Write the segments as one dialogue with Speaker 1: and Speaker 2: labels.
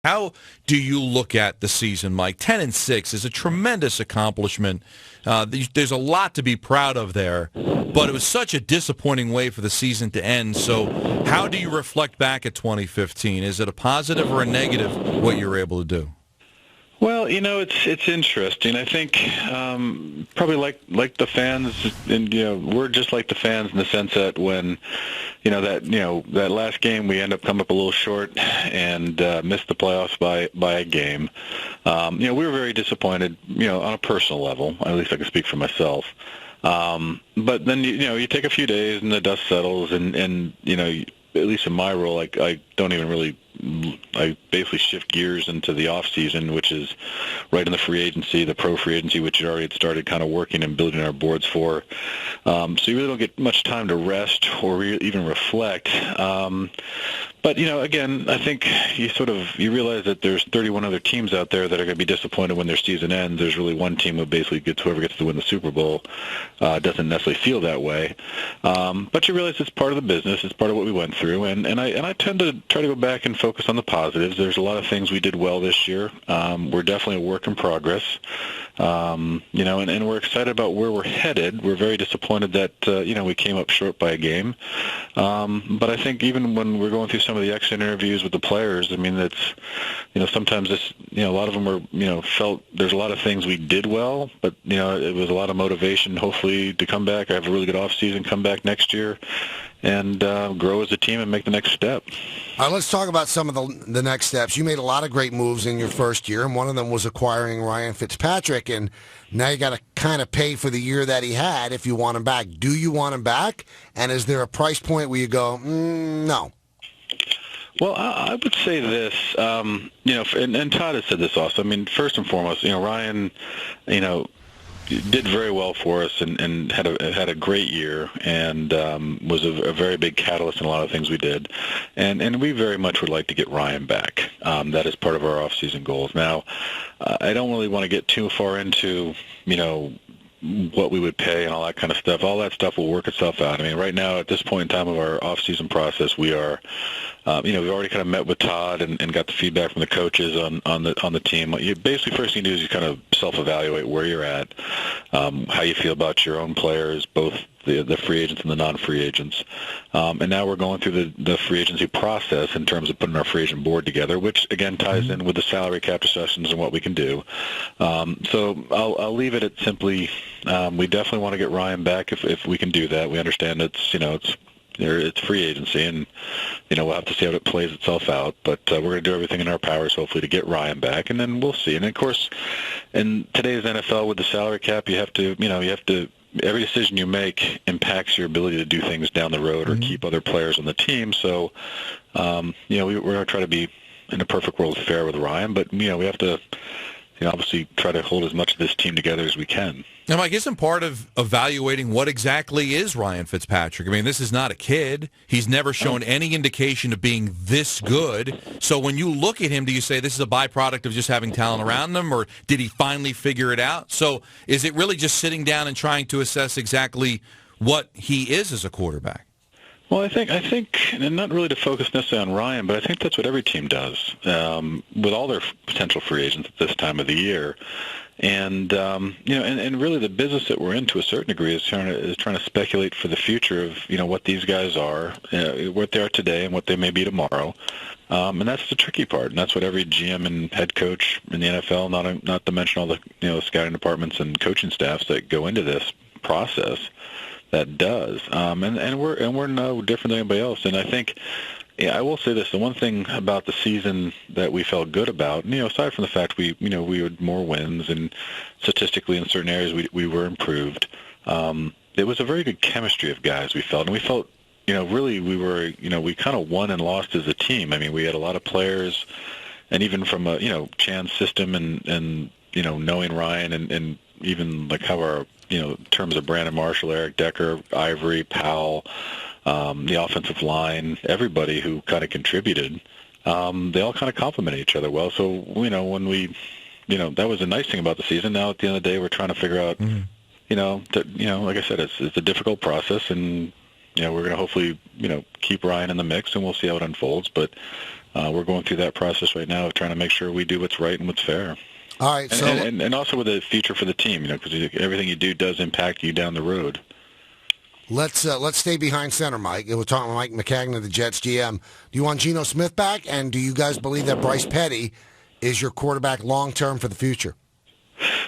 Speaker 1: How do you look at the season, Mike? 10-6 is a tremendous accomplishment. There's a lot to be proud of there, but it was such a disappointing way for the season to end. So how do you reflect back at 2015? Is it a positive or a negative, what you were able to do?
Speaker 2: Well, it's interesting. I think probably like the fans, and we're just like the fans in the sense that when that last game we end up coming up a little short and missed the playoffs by a game. We were very disappointed. On a personal level, at least I can speak for myself. But then you take a few days and the dust settles, and at least in my role, I don't even really. I basically shift gears into the off season, which is right in the free agency, the pro free agency, which already had started kind of working and building our boards for. So you really don't get much time to rest or even reflect. But again, I think you realize that there's 31 other teams out there that are going to be disappointed when their season ends. There's really one team who basically whoever gets to win the Super Bowl doesn't necessarily feel that way. But you realize it's part of the business. It's part of what we went through, and I tend to try to go back and focus on the positives. There's a lot of things we did well this year. We're definitely a work in progress. And we're excited about where we're headed. We're very disappointed that we came up short by a game. But I think even when we're going through some of the exit interviews with the players, I mean, that's sometimes this a lot of them were felt there's a lot of things we did well, but it was a lot of motivation, hopefully, to come back. I have a really good off season, come back next year, and grow as a team and make the next step.
Speaker 3: All right, let's talk about some of the next steps. You made a lot of great moves in your first year, and one of them was acquiring Ryan Fitzpatrick, and now you got to kind of pay for the year that he had if you want him back. Do you want him back? And is there a price point where you go, no?
Speaker 2: Well, I would say this, and Todd has said this also. I mean, first and foremost, Ryan, did very well for us and had a great year and was a very big catalyst in a lot of things we did. And we very much would like to get Ryan back. That is part of our off-season goals. Now, I don't really want to get too far into, what we would pay and all that kind of stuff. All that stuff will work itself out. I mean, right now, at this point in time of our off-season process, we are, we've already kind of met with Todd and got the feedback from the coaches on the team. You basically, first thing you do is you kind of self-evaluate where you're at, how you feel about your own players, both the free agents and the non-free agents. And now we're going through the free agency process in terms of putting our free agent board together, which, again, ties in with the salary cap discussions and what we can do. So I'll leave it at simply we definitely want to get Ryan back if we can do that. We understand it's free agency, and we'll have to see how it plays itself out. But we're going to do everything in our powers, hopefully, to get Ryan back, and then we'll see. And of course, in today's NFL with the salary cap, you have to every decision you make impacts your ability to do things down the road or keep other players on the team. So, we're going to try to be in a perfect world fair with Ryan, but we have to. Obviously try to hold as much of this team together as we can.
Speaker 1: Now, Mike, isn't part of evaluating what exactly is Ryan Fitzpatrick? I mean, this is not a kid. He's never shown any indication of being this good. So when you look at him, do you say this is a byproduct of just having talent around him, or did he finally figure it out? So is it really just sitting down and trying to assess exactly what he is as a quarterback?
Speaker 2: Well, I think, and not really to focus necessarily on Ryan, but I think that's what every team does with all their potential free agents at this time of the year. And and really the business that we're in to a certain degree is trying to speculate for the future of what these guys are, what they are today, and what they may be tomorrow. And that's the tricky part, and that's what every GM and head coach in the NFL, not to mention all the scouting departments and coaching staffs that go into this process. That does, and we're no different than anybody else. And I think, I will say this: the one thing about the season that we felt good about, aside from the fact we had more wins and statistically in certain areas we were improved, it was a very good chemistry of guys we felt, and we felt, really we kind of won and lost as a team. I mean, we had a lot of players, and even from a Chan's system and knowing Ryan and even like how our in terms of Brandon Marshall, Eric Decker, Ivory, Powell, the offensive line, everybody who kind of contributed, they all kind of complemented each other well. So, when we, that was a nice thing about the season. Now, at the end of the day, we're trying to figure out, like I said, it's a difficult process, and, we're going to hopefully, keep Ryan in the mix, and we'll see how it unfolds. But we're going through that process right now of trying to make sure we do what's right and what's fair.
Speaker 3: All right, so
Speaker 2: and also with the future for the team, because everything you do does impact you down the road.
Speaker 3: let's stay behind center, Mike. We're talking Mike Maccagnan, the Jets GM. Do you want Geno Smith back, and do you guys believe that Bryce Petty is your quarterback long term for the future?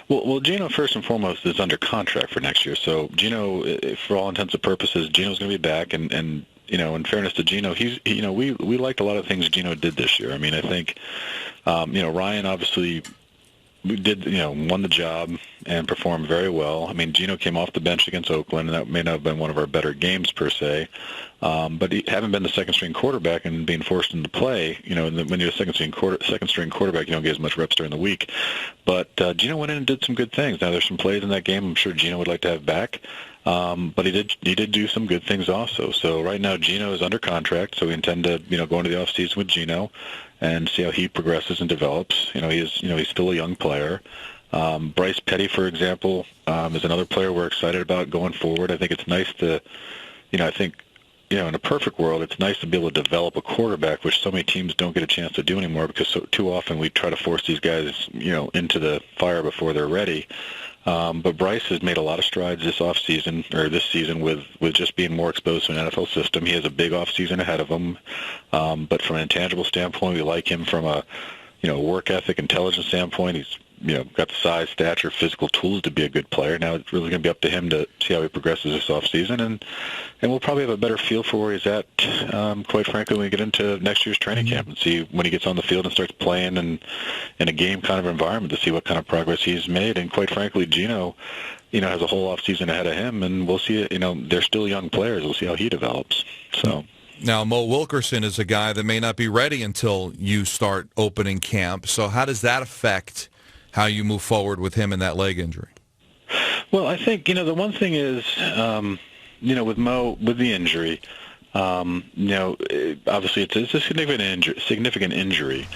Speaker 2: Well, Geno, first and foremost, is under contract for next year. So Geno, for all intents and purposes, Geno's going to be back. And in fairness to Geno, we liked a lot of things Geno did this year. I mean, I think, Ryan obviously won the job and performed very well. I mean, Geno came off the bench against Oakland, and that may not have been one of our better games per se. But he having been the second-string quarterback and being forced into play, when you're a second-string quarterback, you don't get as much reps during the week. But Geno went in and did some good things. Now, there's some plays in that game I'm sure Geno would like to have back. But he did do some good things also. So right now, Geno is under contract, so we intend to go into the offseason with Geno and see how he progresses and develops. He's still a young player. Bryce Petty, for example, is another player we're excited about going forward. I think it's nice to, in a perfect world, it's nice to be able to develop a quarterback, which so many teams don't get a chance to do anymore because too often we try to force these guys, into the fire before they're ready. But Bryce has made a lot of strides this season with just being more exposed to an NFL system. He has a big offseason ahead of him. But from an intangible standpoint, we like him from a, work ethic, intelligence standpoint. He's, got the size, stature, physical tools to be a good player. Now it's really going to be up to him to see how he progresses this offseason. And we'll probably have a better feel for where he's at, quite frankly, when we get into next year's training camp and see when he gets on the field and starts playing in a game kind of environment to see what kind of progress he's made. And quite frankly, Geno, has a whole offseason ahead of him, and we'll see, they're still young players. We'll see how he develops. So.
Speaker 1: Now, Mo Wilkerson is a guy that may not be ready until you start opening camp. So how does that affect how you move forward with him and that leg injury?
Speaker 2: Well, I think, the one thing is, with Mo, with the injury, obviously it's a significant injury.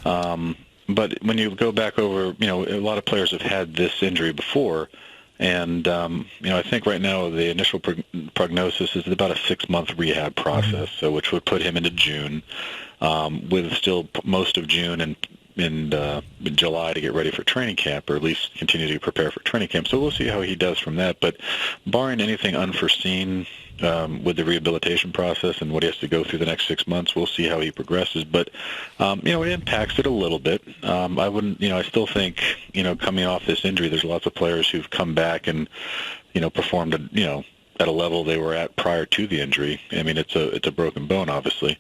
Speaker 2: But when you go back over, a lot of players have had this injury before. And, I think right now the initial prognosis is about a 6-month rehab process, so which would put him into June, with still most of June and in July to get ready for training camp, or at least continue to prepare for training camp. So we'll see how he does from that. But barring anything unforeseen with the rehabilitation process and what he has to go through the next 6 months, we'll see how he progresses. But, it impacts it a little bit. I wouldn't, I still think, coming off this injury, there's lots of players who've come back and, performed, at a level they were at prior to the injury. I mean, it's a broken bone, obviously.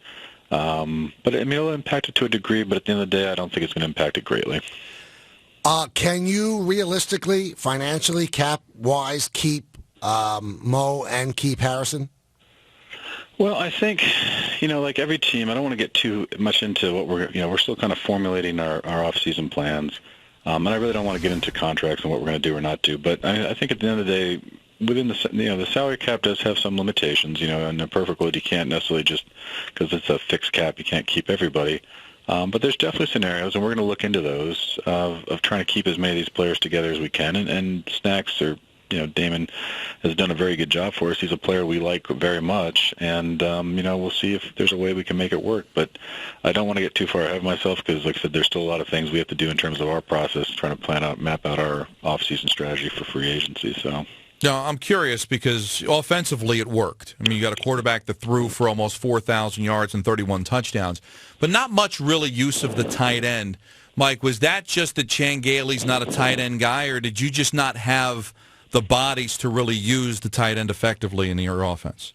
Speaker 2: But it'll impact it to a degree, but at the end of the day, I don't think it's going to impact it greatly.
Speaker 3: Can you realistically, financially, cap-wise, keep Mo and keep Harrison?
Speaker 2: Well, I think, like every team, I don't want to get too much into what we're still kind of formulating our off-season plans. And I really don't want to get into contracts and what we're going to do or not do. But I think at the end of the day, within the salary cap does have some limitations, in a perfect world you can't necessarily just, because it's a fixed cap, you can't keep everybody. But there's definitely scenarios, and we're going to look into those, of trying to keep as many of these players together as we can. And Snacks, or, Damon has done a very good job for us. He's a player we like very much, and, we'll see if there's a way we can make it work. But I don't want to get too far ahead of myself because, like I said, there's still a lot of things we have to do in terms of our process, trying to map out our off-season strategy for free agency, so...
Speaker 1: No, I'm curious because offensively it worked. I mean, you got a quarterback that threw for almost 4,000 yards and 31 touchdowns, but not much really use of the tight end. Mike, was that just that Chan Gailey's not a tight end guy, or did you just not have the bodies to really use the tight end effectively in your offense?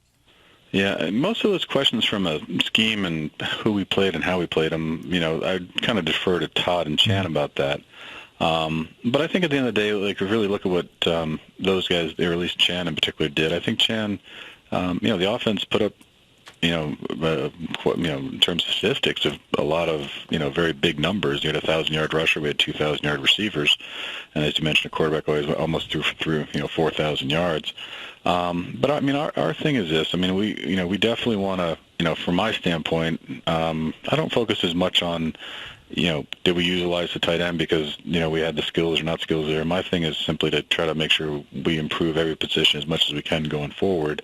Speaker 2: Yeah, most of those questions from a scheme and who we played and how we played them, I kind of defer to Todd and Chan about that. But I think at the end of the day, like, really look at what those guys, or at least Chan in particular, did. I think Chan, the offense put up, in terms of statistics, of a lot of, very big numbers. You had a 1,000-yard rusher, we had 2,000-yard receivers, and as you mentioned, a quarterback always almost threw 4,000 yards. But I mean, our thing is this. I mean, we definitely want to, from my standpoint, I don't focus as much on, did we utilize the tight end because, we had the skills or not skills there. My thing is simply to try to make sure we improve every position as much as we can going forward.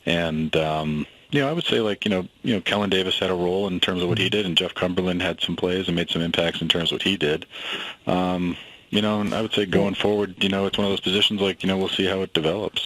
Speaker 2: And, I would say Kellen Davis had a role in terms of what he did, and Jeff Cumberland had some plays and made some impacts in terms of what he did. And I would say going forward, it's one of those positions we'll see how it develops.